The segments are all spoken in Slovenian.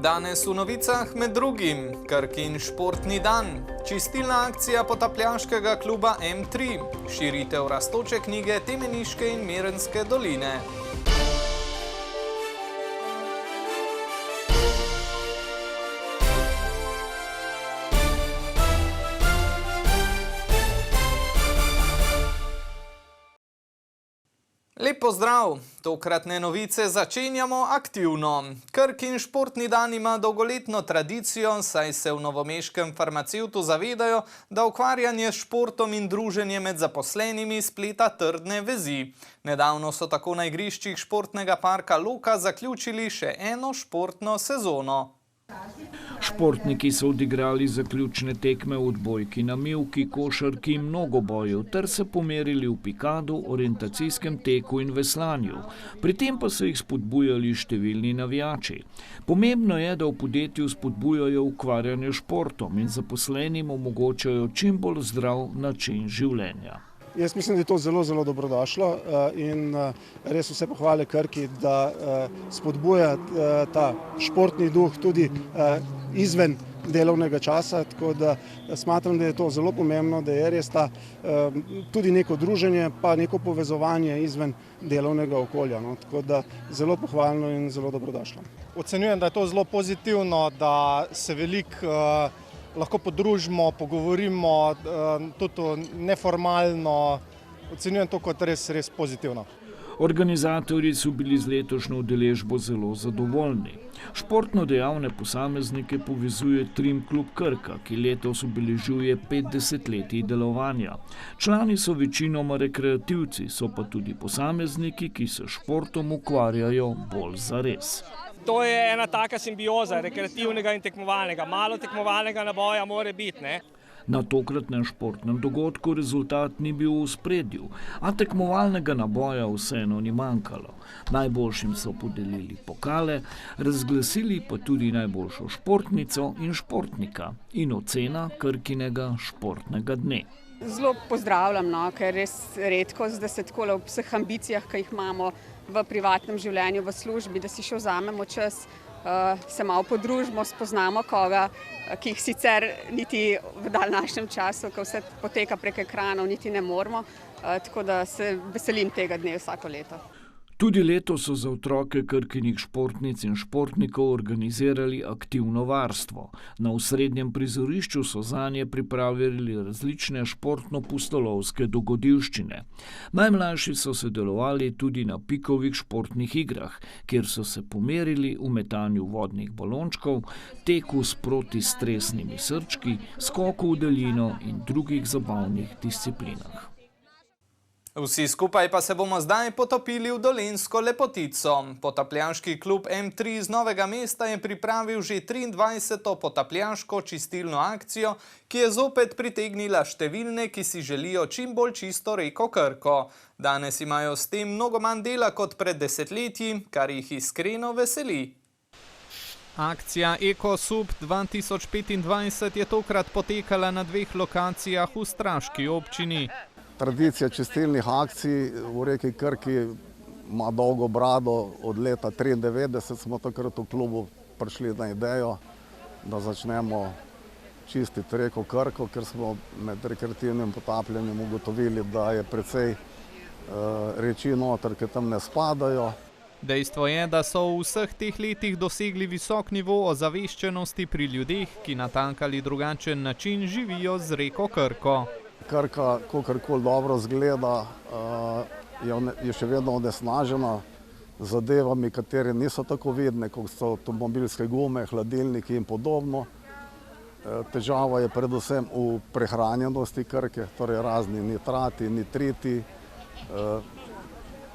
Danes v novicah med drugim Krkin športni dan, čistilna akcija potapljaškega kluba M3, širitev rastoče knjige Temeniške in Merenske doline. Lep pozdrav! Tokratne novice začenjamo aktivno. Krkin športni dan ima dolgoletno tradicijo, saj se v novomeškem farmacevtu zavedajo, da ukvarjanje s športom in druženje med zaposlenimi spleta trdne vezi. Nedavno so tako na igriščih športnega parka Loka zaključili še eno športno sezono. Športniki so odigrali zaključne tekme v odbojki, na mivki, košarki in mnogoboju ter se pomerili v pikadu, orientacijskem teku in veslanju. Pri tem pa so jih spodbujali številni navijači. Pomembno je, da v podjetju spodbujajo ukvarjanje s športom in zaposlenim omogočajo čim bolj zdrav način življenja. Jaz mislim, da je to zelo dobrodošlo in res vse pohvale Krki, da spodbuja ta športni duh tudi izven delovnega časa, tako da smatram, da je to zelo pomembno, da je res ta tudi neko druženje pa neko povezovanje izven delovnega okolja. Tako da zelo pohvalno in zelo dobrodošlo. Ocenjujem, da je to zelo pozitivno, da se veliko lahko podružimo, pogovorimo, tudi neformalno. Ocenjujem to kot res pozitivno. Organizatorji so bili z letošnjo udeležbo zelo zadovoljni. Športno dejavne posameznike povezuje Trim klub Krka, ki letos obeležuje 50 let delovanja. Člani so večinoma rekreativci, so pa tudi posamezniki, ki se športom ukvarjajo bolj zares. To je ena taka simbioza rekreativnega in tekmovalnega. Malo tekmovalnega naboja mora biti, ne? Na tokratnem športnem dogodku rezultat ni bil v ospredju, a tekmovalnega naboja vseeno ni manjkalo. Najboljšim so podelili pokale, razglasili pa tudi najboljšo športnico in športnika in ocena Krkinega športnega dne. Zelo pozdravljam, ker je res redko, da se tako ob vseh ambicijah, ki jih imamo v privatnem življenju, v službi, da si še vzamemo čas, se malo podružimo, spoznamo koga, ki jih sicer niti v današnjem času, ko vse poteka prek ekranov, niti ne moremo, tako da se veselim tega dne vsako leto. Tudi letos so za otroke Krkinih športnic in športnikov organizirali aktivno varstvo. Na osrednjem prizorišču so zanje pripravili različne športno-pustolovske dogodivščine. Najmlajši so sodelovali tudi na pikovih športnih igrah, kjer so se pomerili v metanju vodnih balončkov, teku s protistresnimi srčki, skoku v daljino in drugih zabavnih disciplinah. Vsi skupaj pa se bomo zdaj potopili v dolenjsko lepotico. Potapljaški klub M3 iz Novega mesta je pripravil že 23. potapljaško čistilno akcijo, ki je zopet pritegnila številne, ki si želijo čim bolj čisto reko Krko. Danes imajo s tem mnogo manj dela kot pred desetletji, kar jih iskreno veseli. Akcija EcoSub 2025 je tokrat potekala na 2 lokacijah v Straški občini. Tradicija čistilnih akcij v reki Krki ima dolgo brado. Od leta 1993 smo takrat v klubu prišli na idejo, da začnemo čistiti reko Krko, ker smo med rekreativnim potapljanjem ugotovili, da je precej reči noter, ki tam ne spadajo. Dejstvo je, da so v vseh teh letih dosegli visok nivo ozaveščenosti pri ljudeh, ki na tak ali drugačen način živijo z reko Krko. Krka, kakorkoli dobro zgleda, je še vedno onesnažena z zadevami, katere niso tako vidne, kot so avtomobilske gume, hladilniki in podobno. Težava je predvsem v prehranjenosti Krke, torej razni nitrati, nitriti,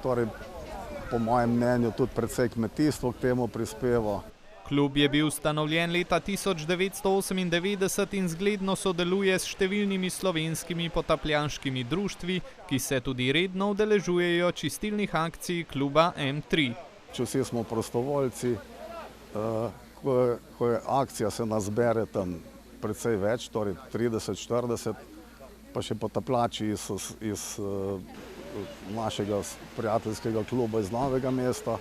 torej po mojem mnenju tudi precej kmetijstvo k temu prispeva. Klub je bil ustanovljen leta 1998 in zgledno sodeluje s številnimi slovenskimi potapljaškimi društvi, ki se tudi redno udeležujejo čistilnih akcij kluba M3. Vsi smo prostovoljci, ko je akcija, se nas zbere tam precej več, torej 30-40, pa še potapljači iz našega prijateljskega kluba iz Novega mesta.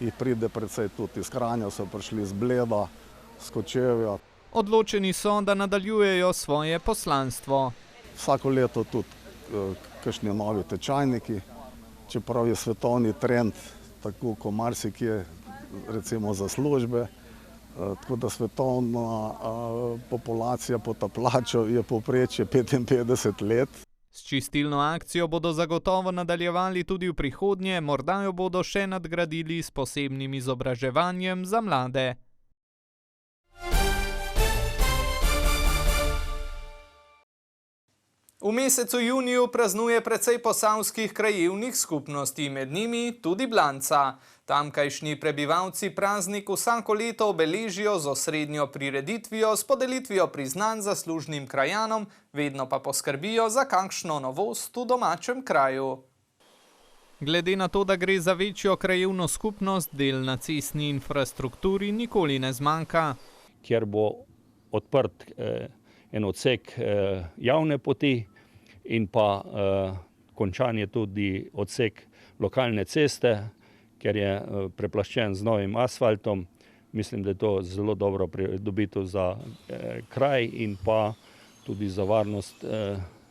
jih pride precej tudi iz Kranja, so prišli z Bleda, s Kočevja. Odločeni so, da nadaljujejo svoje poslanstvo. Vsako leto tudi kakšni novi tečajniki, čeprav je svetovni trend, tako kot marsikje, recimo za službe, tako da svetovna populacija potapljačev je povprečje 55 let. S čistilno akcijo bodo zagotovo nadaljevali tudi v prihodnje, morda jo bodo še nadgradili s posebnim izobraževanjem za mlade. V mesecu juniju praznuje precej posavskih krajevnih skupnosti, med njimi tudi Blanca. Tamkajšnji prebivalci praznik vsako leto obeležijo z osrednjo prireditvijo s podelitvijo priznanj zaslužnim krajanom, vedno pa poskrbijo za kakšno novost v domačem kraju. Glede na to, da gre za večjo krajevno skupnost, del na cestni infrastrukturi nikoli ne zmanjka. Kjer bo odprt en odsek javne poti in pa končan je tudi odsek lokalne ceste, ker je preplaščen z novim asfaltom. Mislim, da je to zelo dobro pridobitev za kraj in pa tudi za varnost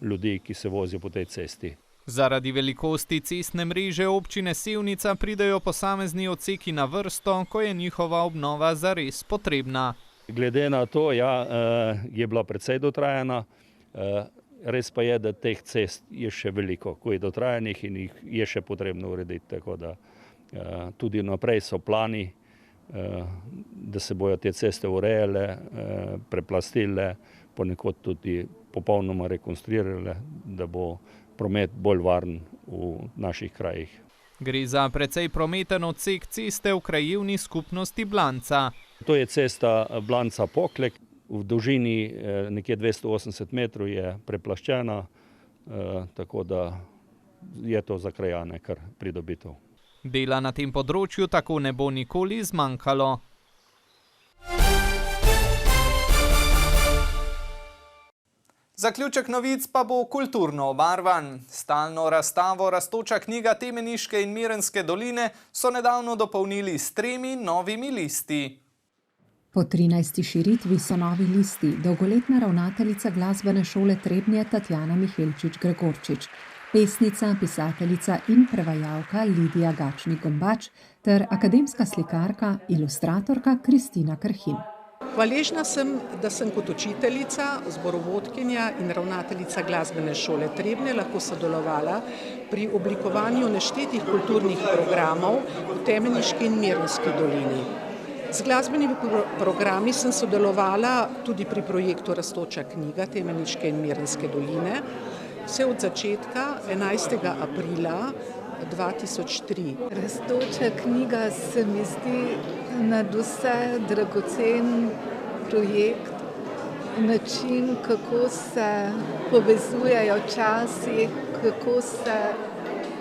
ljudi, ki se vozijo po tej cesti. Zaradi velikosti cestne mreže občine Sevnica pridejo posamezni odseki na vrsto, ko je njihova obnova zares potrebna. Glede na to, je bila precej dotrajana, res pa je, da teh cest je še veliko, ko je dotrajanih in jih je še potrebno urediti, tako da tudi naprej so plani, da se bojo te ceste urejale, preplastile, ponekod tudi popolnoma rekonstruirale, da bo promet bolj varen v naših krajih. Gre za precej prometen odsek ceste v krajevni skupnosti Blanca. To je cesta Blanca-Poklek, v dolžini nekje 280 metrov je preplaščena, tako da je to za krajane kar pridobitev. Dela na tem področju tako ne bo nikoli zmanjkalo. Zaključek novic pa bo kulturno obarvan. Stalno razstavo Rastoča knjiga Temeniške in Mirenske doline so nedavno dopolnili s 3 novimi listi. Po 13. širitvi so novi listi dolgoletna ravnateljica glasbene šole Trebnje Tatjana Mihelčič-Gregorčič, pesnica, pisateljica in prevajalka Lidija Gačnik-Gombač ter akademska slikarka, ilustratorka Kristina Krhin. Hvaležna sem, da sem kot učiteljica, zborovodkinja in ravnateljica glasbene šole Trebnje lahko sodelovala pri oblikovanju neštetih kulturnih programov v Temeniški in Mirenski dolini. Z glasbenimi programi sem sodelovala tudi pri projektu Rastoča knjiga Temeniške in Mirenske doline, vse od začetka 11. aprila 2003. Rastoča knjiga se mi zdi nadvse dragocen projekt, način, kako se povezujejo časi, kako se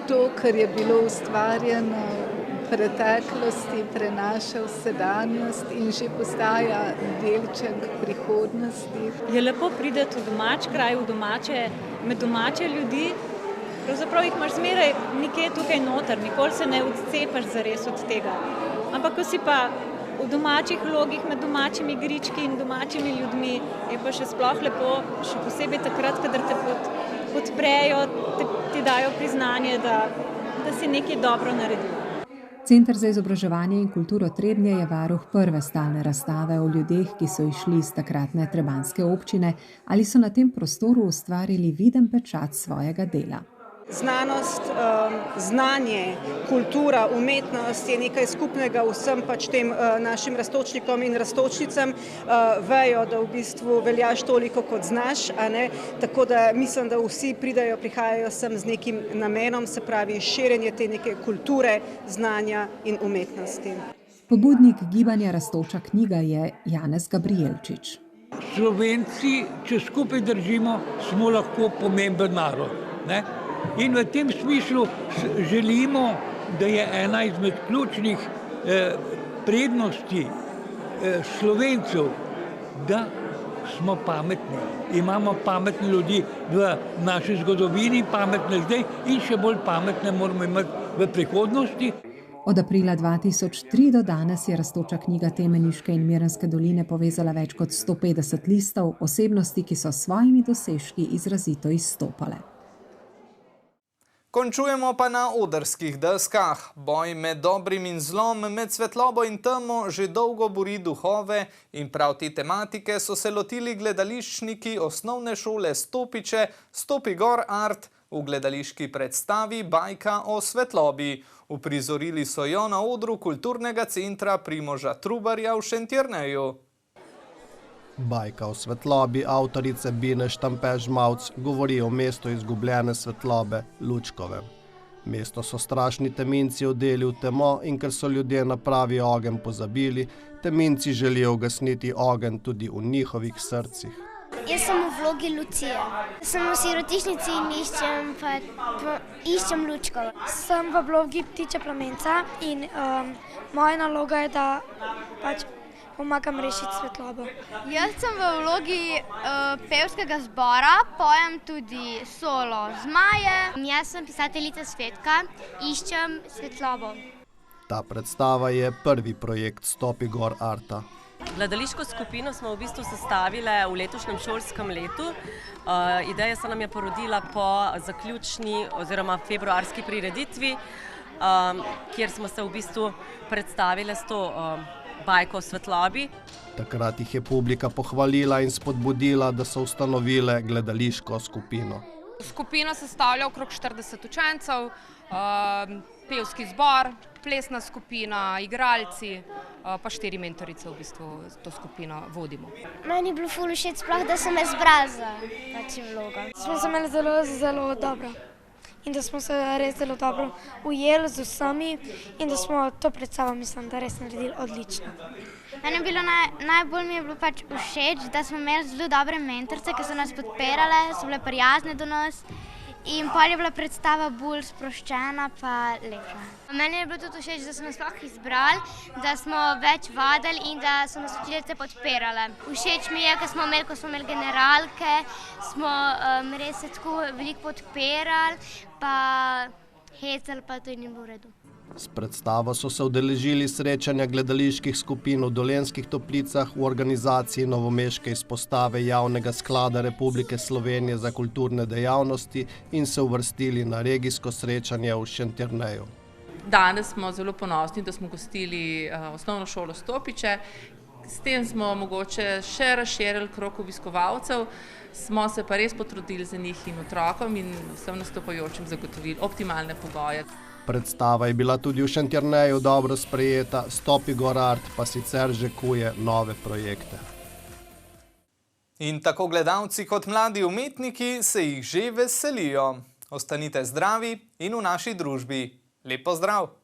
to, kar je bilo ustvarjeno v preteklosti, prenaša v sedanjost in že postaja delček prihodnosti. Je lepo priti v domač kraj, med domače ljudi. Pravzaprav jih imaš zmeraj nekje tukaj noter, nikoli se ne odcepaš zares od tega. Ampak ko si pa v domačih logih, med domačimi igrički in domačimi ljudmi, je pa še sploh lepo, še posebej takrat, kadar te podprejo, ti dajo priznanje, da si nekaj dobro naredil. Center za izobraževanje in kulturo Trebnje je varuh prve stalne razstave o ljudeh, ki so išli iz takratne trebanjske občine ali so na tem prostoru ustvarili viden pečat svojega dela. Znanost, znanje, kultura, umetnost je nekaj skupnega vsem tem našim rastočnikom in rastočnicam. Vejo, da v bistvu veljaš toliko, kot znaš, a ne? Tako da mislim, da vsi prihajajo sem z nekim namenom, se pravi širjenje te neke kulture, znanja in umetnosti. Pobudnik gibanja Rastoča knjiga je Janez Gabrijelčič. Slovenci, če skupaj držimo, smo lahko pomemben narod, ne? In v tem smislu želimo, da je ena izmed ključnih prednosti Slovencev, da smo pametni. Imamo pametne ljudi v naši zgodovini, pametne zdaj in še bolj pametne moramo imeti v prihodnosti. Od aprila 2003 do danes je rastoča knjiga Temeniške in Mirenske doline povezala več kot 150 listov osebnosti, ki so s svojimi dosežki izrazito izstopale. Končujemo pa na odrskih deskah. Boj med dobrim in zlom, med svetlobo in temo že dolgo buri duhove in prav te tematike so se lotili gledališčniki osnovne šole Stopiče, Stopi gor art, v gledališki predstavi Bajka o svetlobi. Uprizorili so jo na odru kulturnega centra Primoža Trubarja v Šentjerneju. Bajka o svetlobi avtorice Bine Štampe-Žmavc govori o mestu izgubljene svetlobe, Lučkovem. Mesto so strašni teminci odeli v temo in ker so ljudje na pravi ogenj pozabili, teminci želijo ugasniti ogenj tudi v njihovih srcih. Jaz sem v vlogi Lucije. Sem v sirotišnici in iščem Lučkova. Sem v vlogi Ptiča Plamenca in moja naloga je, da pomagam rešiti svetlobo. Jaz sem v vlogi pevskega zbora, pojem tudi solo Zmaje. Jaz sem pisateljica Svetka, iščem svetlobo. Ta predstava je prvi projekt Stopi gor arta. Gledališko skupino smo v bistvu sestavile v letošnjem šolskem letu. Ideja se nam je porodila po zaključni oziroma februarski prireditvi, kjer smo se v bistvu predstavile s to bajko o svetlobi. Takrat jih je publika pohvalila in spodbudila, da so ustanovile gledališko skupino. Skupino sestavlja okrog 40 učencev, pevski zbor, plesna skupina, igralci, pa 4 mentorice v bistvu to skupino vodimo. Meni je bilo ful všeč sploh, da so me zbrali za vlogo. Smo se imeli zelo dobro in da smo se res zelo dobro ujeli z vsemi in da smo to predstavo, mislim, da res naredili odlično. Meni je bilo najbolj mi je bilo pač všeč, da smo imeli zelo dobre mentorice, ki so nas podpirale, so bile prijazne do nas. In pol je bila predstava bolj sproščena pa lepša. Meni je bilo tudi všeč, da so nas sploh izbrali, da smo več vadili in da so nas učiteljice podpirale. Všeč mi je, ko smo imeli generalke, smo res se tako veliko podpirali, pa hecali, pa to ni bilo v redu. S predstavo so se udeležili srečanja gledaliških skupin v Dolenjskih Toplicah v organizaciji novomeške izpostave Javnega sklada Republike Slovenije za kulturne dejavnosti in se uvrstili na regijsko srečanje v Šentjerneju. Danes smo zelo ponosni, da smo gostili osnovno šolo Stopiče. S tem smo mogoče še razširili krog obiskovalcev, smo se pa res potrudili za njih in otrokom in vsem nastopajočim zagotovili optimalne pogoje. Predstava je bila tudi v Šentjerneju dobro sprejeta, Stopi gor art pa sicer že kuje nove projekte. In tako gledalci kot mladi umetniki se jih že veselijo. Ostanite zdravi in v naši družbi. Lep pozdrav!